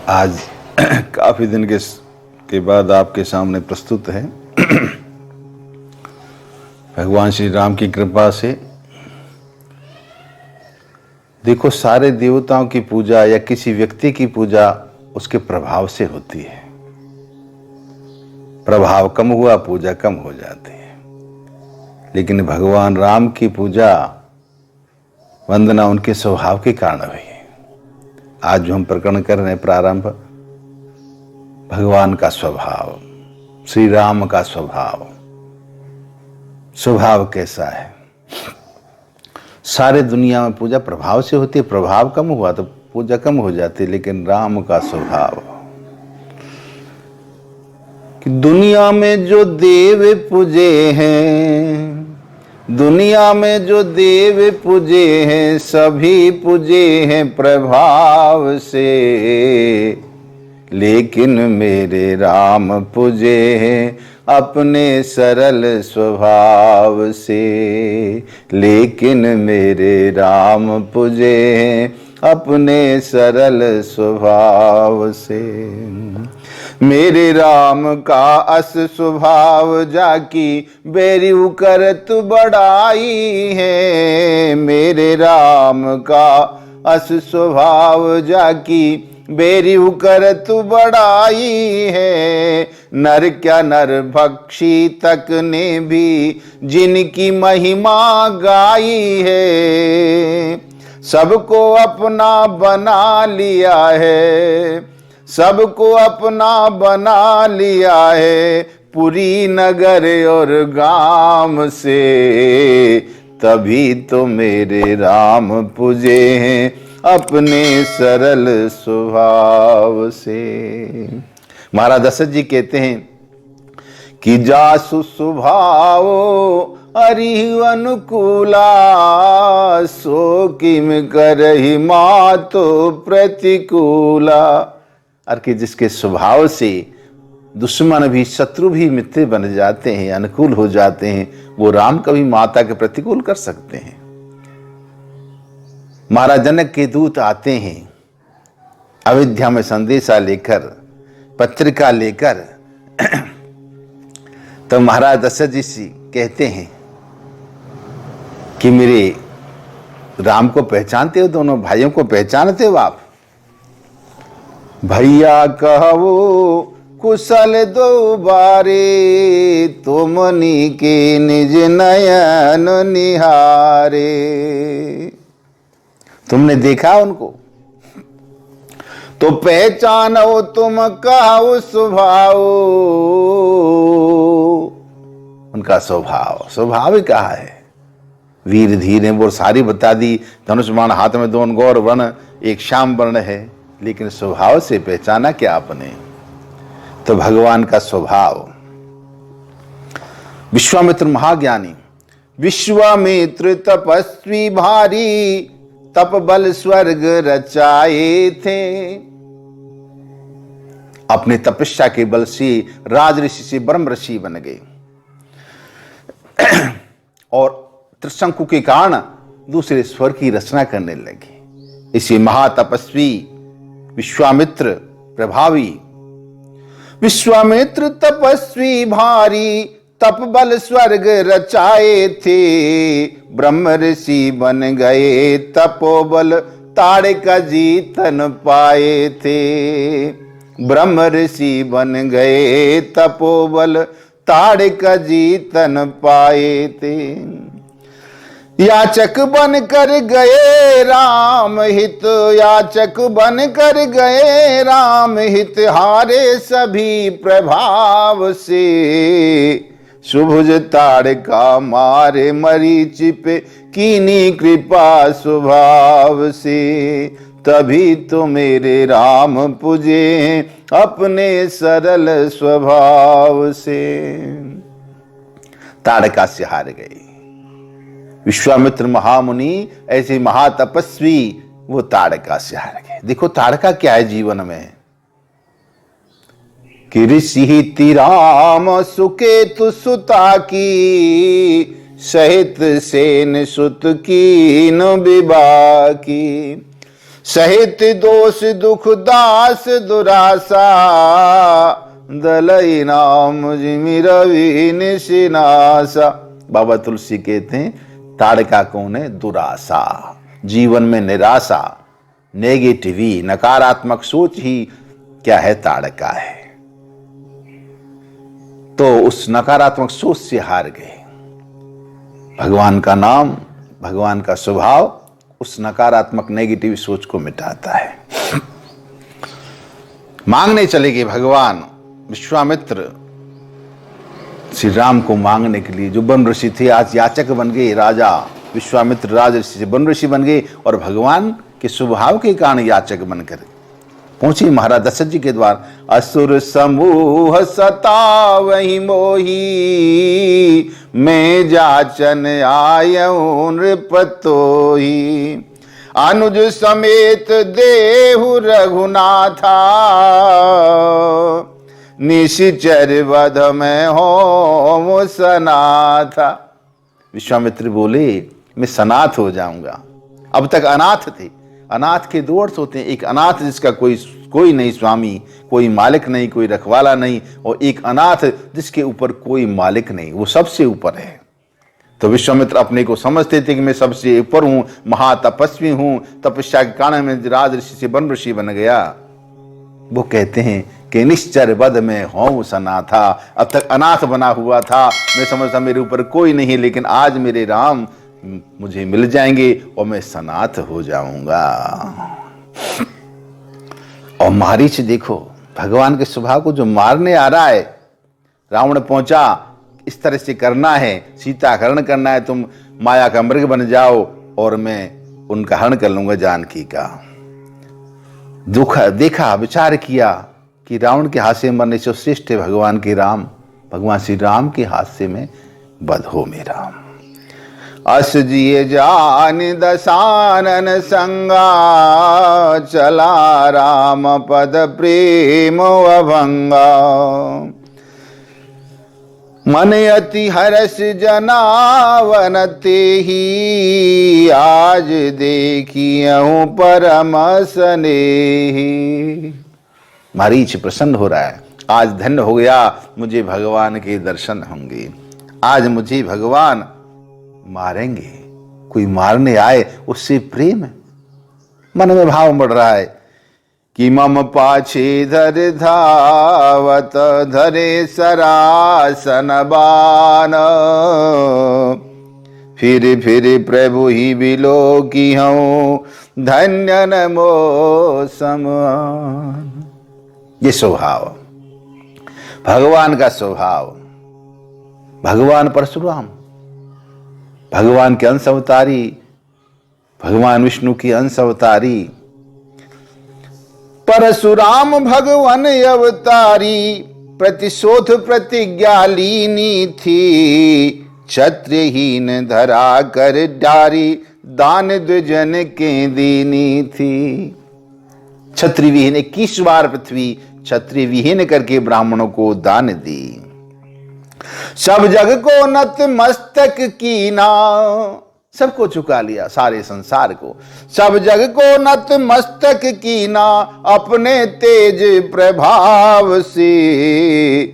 आज काफी दिन के बाद आपके सामने प्रस्तुत है। भगवान श्री राम की कृपा से देखो, सारे देवताओं की पूजा या किसी व्यक्ति की पूजा उसके प्रभाव से होती है। प्रभाव कम हुआ, पूजा कम हो जाती है। लेकिन भगवान राम की पूजा वंदना उनके स्वभाव के कारण हुई है। आज जो हम प्रकरण कर रहे हैं प्रारंभ, भगवान का स्वभाव, श्री राम का स्वभाव कैसा है। सारे दुनिया में पूजा प्रभाव से होती है। प्रभाव कम हुआ तो पूजा कम हो जाती है। लेकिन राम का स्वभाव कि दुनिया में जो देव पूजे हैं, दुनिया में जो देव पूजे हैं, सभी पूजे हैं प्रभाव से। लेकिन मेरे राम पूजे हैं अपने सरल स्वभाव से। लेकिन मेरे राम पूजे हैं अपने सरल स्वभाव से। मेरे राम का अस स्वभाव जाकी बेरियू करत बड़ाई है। मेरे राम का अस स्वभाव जाकी बेरियू करत बड़ाई है। नर क्या नर भक्षी तक ने भी जिनकी महिमा गाई है। सबको अपना बना लिया है, सबको अपना बना लिया है, पुरी नगर और गांव से। तभी तो मेरे राम पूजे हैं अपने सरल स्वभाव से। महाराज दशरथ जी कहते हैं कि जासु स्वभाव अरि अनुकूला, सो किम करहि मातो प्रतिकूला। और कि जिसके स्वभाव से दुश्मन भी, शत्रु भी मित्र बन जाते हैं, अनुकूल हो जाते हैं, वो राम कभी माता के प्रतिकूल कर सकते हैं। महाराज जनक के दूत आते हैं अयोध्या में संदेशा लेकर, पत्रिका लेकर। तो महाराज दशरथ जी कहते हैं कि मेरे राम को पहचानते हो, दोनों भाइयों को पहचानते हो आप? भैया कहो कुशल दो बारे, तुमनी के निज नयन निहारे। तुमने देखा उनको तो पहचानो तुम कहो स्वभाव। उनका स्वभाव स्वाभाविक कहा है। वीर धीर है, वो सारी बता दी। धनुष बाण हाथ में, दोनों गौर वर्ण, एक श्याम वर्ण है। लेकिन स्वभाव से पहचाना क्या आपने? तो भगवान का स्वभाव। विश्वामित्र महाज्ञानी, विश्वामित्र तपस्वी भारी, तप बल स्वर्ग रचाए थे। अपने तपस्या के बल से राज ऋषि से ब्रह्म ऋषि बन गए और त्रिशंकु के कारण दूसरे स्वर की रचना करने लगे। इसी महातपस्वी विश्वामित्र प्रभावी, विश्वामित्र तपस्वी भारी, तप बल स्वर्ग रचाए थे। ब्रह्म ऋषि बन गए, तपोबल ताड़िक जीतन पाए थे। ब्रह्म ऋषि बन गए, तपोबल ताड़िक जीतन पाए थे। याचक बन कर गए राम हित, याचक बन कर गए राम हित, हारे सभी प्रभाव से। सुभुज ताड़का मारे मरीच पे, कीनी कृपा स्वभाव से। तभी तो मेरे राम पूजे अपने सरल स्वभाव से। ताड़का से हार गए विश्वामित्र महामुनि, ऐसे महातपस्वी, वो ताड़का से हार गए। देखो ताड़का क्या है जीवन में कि ऋषि तिराम सुकेतु सुता की, सहित सेन सुत की न विवाह की। सहित दोष दुख दास दुरासा, दलई नाम जिमि रवि निशिनासा। बाबा तुलसी कहते हैं ताड़का कौन है? दुरासा, जीवन में निराशा, नेगेटिवी, नकारात्मक सोच ही क्या है? ताड़का है। तो उस नकारात्मक सोच से हार गए। भगवान का नाम, भगवान का स्वभाव उस नकारात्मक नेगेटिव सोच को मिटाता है। मांगने चले गए भगवान विश्वामित्र श्री राम को मांगने के लिए। जो वन ऋषि थे आज याचक बन गए। राजा विश्वामित्र राज ऋषि से वन ऋषि बन गए और भगवान के स्वभाव के कारण याचक बनकर पहुंची महाराज दशरथ जी के द्वार। असुर समूह सतावहि मोही, मैं जाचन आयऊ नृपतोही। अनुज समेत देहु रघुनाथा, निशिचर वध में हो सनाथा। विश्वामित्र बोले मैं सनाथ हो जाऊंगा। अब तक अनाथ थे। अनाथ के दो अर्थ होते हैं। एक अनाथ जिसका कोई नहीं स्वामी, कोई मालिक नहीं, कोई रखवाला नहीं, और एक अनाथ जिसके ऊपर कोई मालिक नहीं, वो सबसे ऊपर है। तो विश्वामित्र अपने को समझते थे कि मैं सबसे ऊपर हूं, महातपस्वी हूं, तपस्या के कारण मैं राज ऋषि से वन ऋषि बन गया। वो कहते हैं कि निश्चर वध में हों सना था। अब तक अनाथ बना हुआ था, मैं समझता मेरे ऊपर कोई नहीं, लेकिन आज मेरे राम मुझे मिल जाएंगे और मैं सनाथ हो जाऊंगा। और मारीच देखो भगवान के स्वभाव को जो मारने आ रहा है। रावण पहुंचा, इस तरह से करना है, सीता का हरण करना है, तुम माया का मृग बन जाओ और मैं उनका हरण कर लूंगा जानकी का। दुख देखा, विचार किया कि रावण के हाथ से मरने से श्रेष्ठ है भगवान के राम, भगवान श्री राम के हाथ से मैं वध हो मेरा। अस जिए जान दसानन संगा, चला राम पद प्रेम अभंगा। मन अति हर्ष जनावन तेहि, आज देखियहु परम स्नेहि। मारीच प्रसन्न हो रहा है, आज धन्य हो गया, मुझे भगवान के दर्शन होंगे। आज मुझे भगवान मारेंगे। कोई मारने आए उससे प्रेम है। मन में भाव बढ़ रहा है कि मम पाछे धर धावत, धरे सरासन बान। फिर प्रभु ही बिलो की हूँ, धन्य नमो समान। ये स्वभाव भगवान का स्वभाव। भगवान परशुराम भगवान के अंश अवतारी, भगवान विष्णु की अंश अवतारी। परशुराम भगवान अवतारी, प्रतिशोध प्रतिज्ञा लीनी थी। क्षत्रियहीन धरा कर डारी, दान द्विजन के दीनी थी। क्षत्रिय विहीन 21 बार पृथ्वी क्षत्रिय विहीन करके ब्राह्मणों को दान दी। सब जग को नत मस्तक कीना, सबको चुका लिया, सारे संसार को। सब जग को नत मस्तक कीना, अपने तेज प्रभाव से।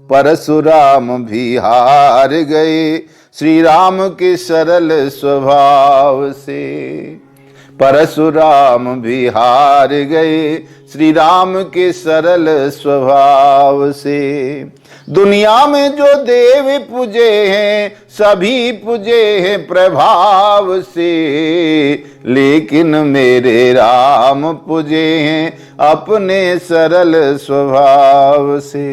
परशुराम भी हार गए, श्री राम के सरल स्वभाव से। परशुराम भी हार गए, श्री राम के सरल स्वभाव से। दुनिया में जो देव पूजे हैं, सभी पूजे हैं प्रभाव से। लेकिन मेरे राम पूजे हैं अपने सरल स्वभाव से।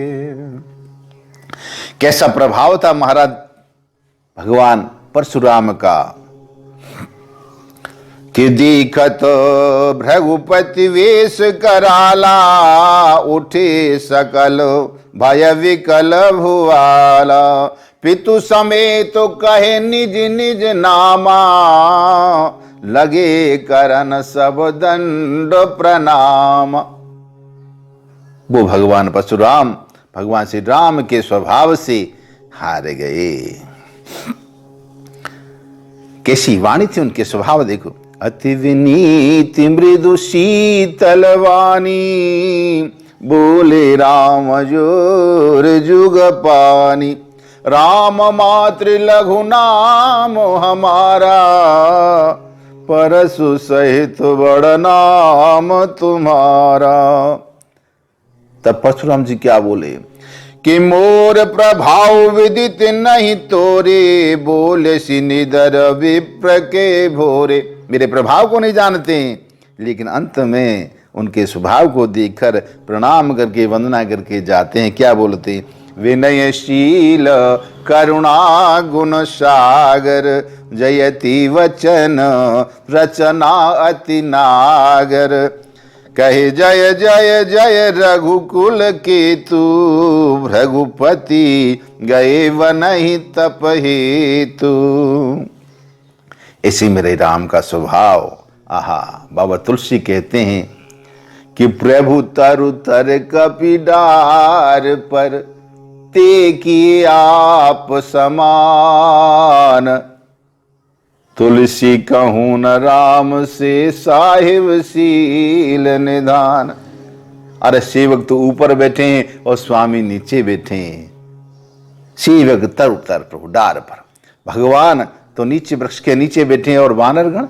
कैसा प्रभाव था महाराज भगवान परशुराम का कि देखत भृगुपति वेश कराला। उठे सकल भय विकल भुआला। पितु समेत तो कहे निज निज नामा। लगे करन सब दंड प्रणाम। वो भगवान परशुराम भगवान श्री राम के स्वभाव से हार गए। कैसी वाणी थी उनके स्वभाव देखो। अति विनीति मृदु शीतल वाणी, बोले राम जोर जुग पानी। राम मातृ लघु नाम हमारा, परसु सहित बड़ नाम तुम्हारा। तब परशुराम जी क्या बोले कि मोर प्रभाव विदित नहीं तोरे, बोले सिनिधर विप्र के भोरे। मेरे प्रभाव को नहीं जानते, लेकिन अंत में उनके स्वभाव को देखकर प्रणाम करके वंदना करके जाते हैं। क्या बोलते? विनयशील करुणा गुण सागर, जयति वचन रचना अति नागर। कहे जय जय जय रघुकुल केतु, रघुपति गए वनहि तप हेतु। इसी मेरे राम का स्वभाव। आहा, बाबा तुलसी कहते हैं कि प्रभु तरु तर कपिडार पर, ते किए आप समान। तुलसी कहूँ न राम से साहिब सील निधान। अरे सेवक तो ऊपर बैठे हैं और स्वामी नीचे बैठे हैं। सेवक तर उतर प्रभु डार पर, भगवान तो नीचे वृक्ष के नीचे बैठे हैं और वानरगण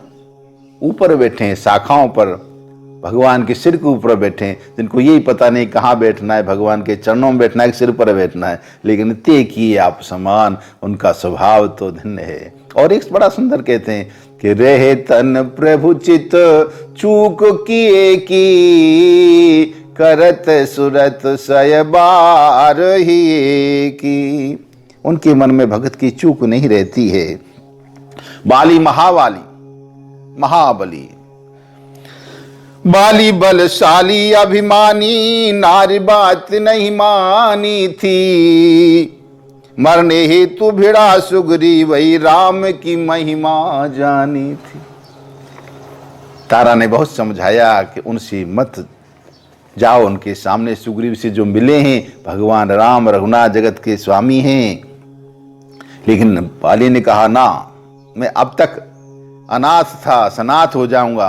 ऊपर बैठे हैं शाखाओं पर, भगवान के सिर के ऊपर बैठे हैं, जिनको यही पता नहीं कहाँ बैठना है, भगवान के चरणों में बैठना है, सिर पर बैठना है, लेकिन ते किए आप समान। उनका स्वभाव तो धन्य है। और एक बड़ा सुंदर कहते हैं कि रहे तन प्रभु चित चूक किए की, करत सुरत सय बार ही की। उनके मन में भगत की चूक नहीं रहती है। बाली महावाली महाबली, बाली बलशाली अभिमानी, नारी बात नहीं मानी थी। मरने हेतु भिड़ा सुग्री, वही राम की महिमा जानी थी। तारा ने बहुत समझाया कि उनसे मत जाओ, उनके सामने सुग्रीव से जो मिले हैं भगवान राम रघुनाथ जगत के स्वामी हैं। लेकिन बाली ने कहा ना, मैं अब तक अनाथ था, सनाथ हो जाऊंगा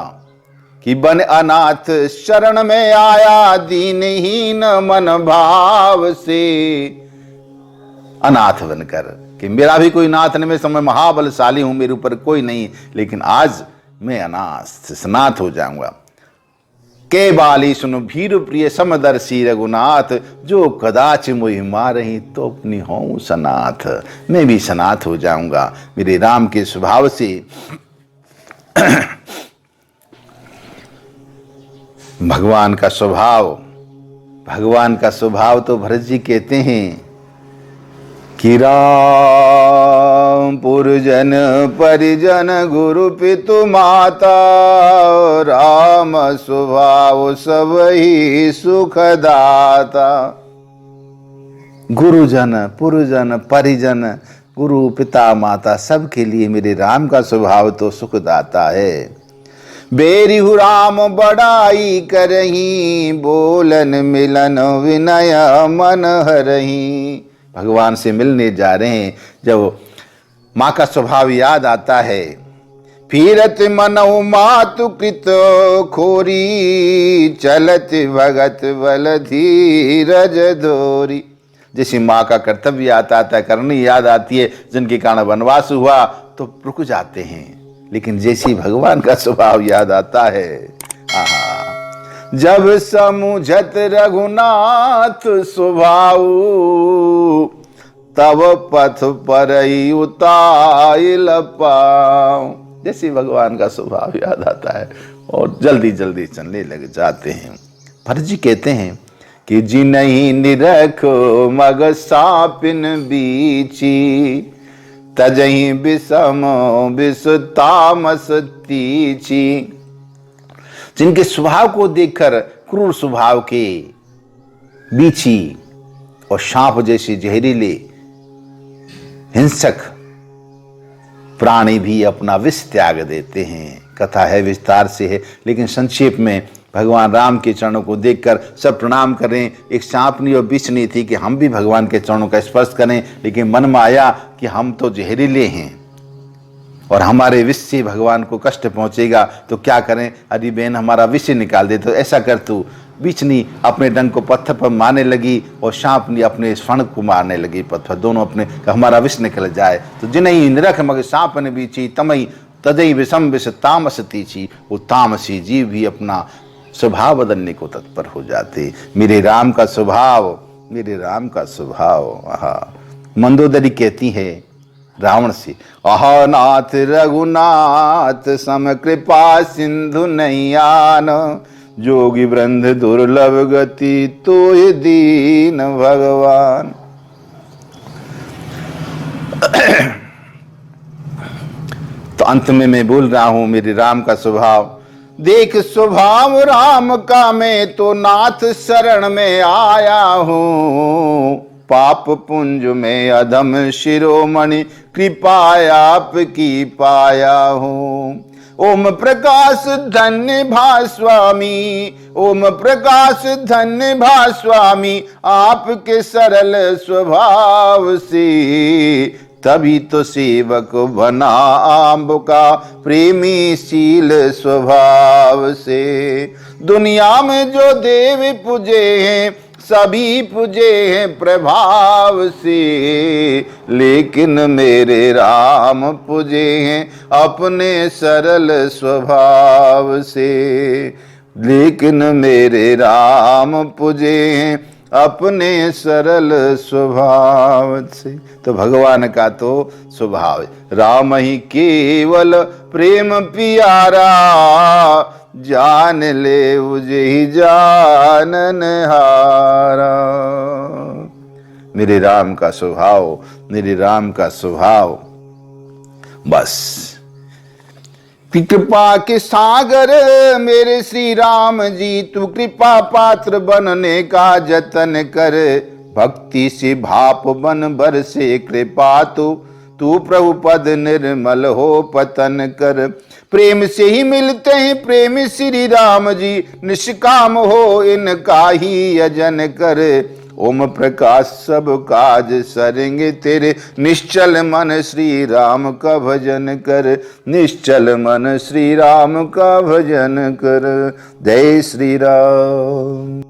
कि बन अनाथ शरण में आया, दीनहीन मन भाव से। अनाथ बनकर कि मेरा भी कोई नाथ नहीं, मैं समय महाबलशाली हूं, मेरे ऊपर कोई नहीं, लेकिन आज मैं अनाथ सनाथ हो जाऊंगा। के बाली सुनो भीरु प्रिय समदर्शी रघुनाथ, जो कदाच मोहि मारही तो अपनी हूं सनाथ। मैं भी सनाथ हो जाऊंगा मेरे राम के स्वभाव से। भगवान का स्वभाव तो भरत जी कहते हैं कि राम पुरजन परिजन गुरु पितु माता, राम स्वभाव सबहि सुखदाता। गुरुजन पुरजन परिजन गुरु पिता माता सबके लिए मेरे राम का स्वभाव तो सुखदाता है। बेरिहु राम बड़ाई करही, बोलन मिलन विनय मन हरही। भगवान से मिलने जा रहे हैं, जब माँ का स्वभाव याद आता है। फिरत मनहु मातु कृत खोरी, चलत भगत बल धीरज धोरी। जैसे माँ का कर्तव्य आता है, करनी याद आती है, जिनके कारण वनवास हुआ तो रुक जाते हैं, लेकिन जैसे भगवान का स्वभाव याद आता है, आहा, जब समुझत रघुनाथ स्वभाव, तब पथ पर उताइल पाऊं। जैसे भगवान का स्वभाव याद आता है और जल्दी जल्दी चलने लग जाते हैं। भरत जी कहते हैं कि जिनहि निरखो मग सापिन बीची, तजहि विषम विष तामस तीची। जिनके स्वभाव को देखकर क्रूर स्वभाव के बीची और सांप जैसे जहरीले हिंसक प्राणी भी अपना विष त्याग देते हैं। कथा है, विस्तार से है, लेकिन संक्षेप में भगवान राम के चरणों को देखकर सब प्रणाम करें। एक सांप नहीं और विष नहीं थी कि हम भी भगवान के चरणों का स्पर्श करें, लेकिन मन में आया कि हम तो जहरीले हैं, और हमारे विष से भगवान को कष्ट पहुंचेगा तो क्या करें, अरे बहन हमारा विष निकाल दे, तो ऐसा कर तू। बिच्छनी अपने डंक को पत्थर पर मारने लगी और सांपनी अपने स्वर्ण को मारने लगी पत्थर, दोनों अपने हमारा विष निकल जाए। तो जिन्हें निरख मग सांप ने बीची तमई तजई विषम विष तामस तीची, वो तामसी जीव भी अपना स्वभाव बदलने को तत्पर हो जाते। मेरे राम का स्वभाव, मेरे राम का स्वभाव। हाँ, मंदोदरी कहती है रावण से, आह नाथ रघुनाथ सम कृपा सिंधु नैयान, जोगी वृंद दुर्लभ गति तो ये दीन भगवान। तो अंत में मैं बोल रहा हूं मेरे राम का स्वभाव, देख स्वभाव राम का मैं तो नाथ शरण में आया हूं, पाप पुंज में अधम शिरोमणि कृपा आपकी पाया हूं। ओम प्रकाश धन्य भा स्वामी, ओम प्रकाश धन्य भा स्वामी, आपके सरल स्वभाव से तभी तो सेवक बना आम्ब का प्रेमी शील स्वभाव से। दुनिया में जो देव पूजे हैं सभी पूजे हैं प्रभाव से, लेकिन मेरे राम पूजे हैं अपने सरल स्वभाव से, लेकिन मेरे राम पूजे हैं अपने सरल स्वभाव से। तो भगवान का तो स्वभाव है, राम ही केवल प्रेम प्यारा, जान ले उजे ही जानन हारा। मेरे राम का स्वभाव, मेरे राम का स्वभाव। बस कृपा के सागर मेरे श्री राम जी, तू कृपा पात्र बनने का जतन कर, भक्ति से भाप बन बरसे कृपा तू प्रभु पद निर्मल हो पतन कर। प्रेम से ही मिलते हैं प्रेम श्री राम जी, निष्काम हो इनका ही यजन कर। ओम प्रकाश सब काज सरेंगे तेरे, निश्चल मन श्री राम का भजन कर, निश्चल मन श्री राम का भजन कर। जय श्री राम।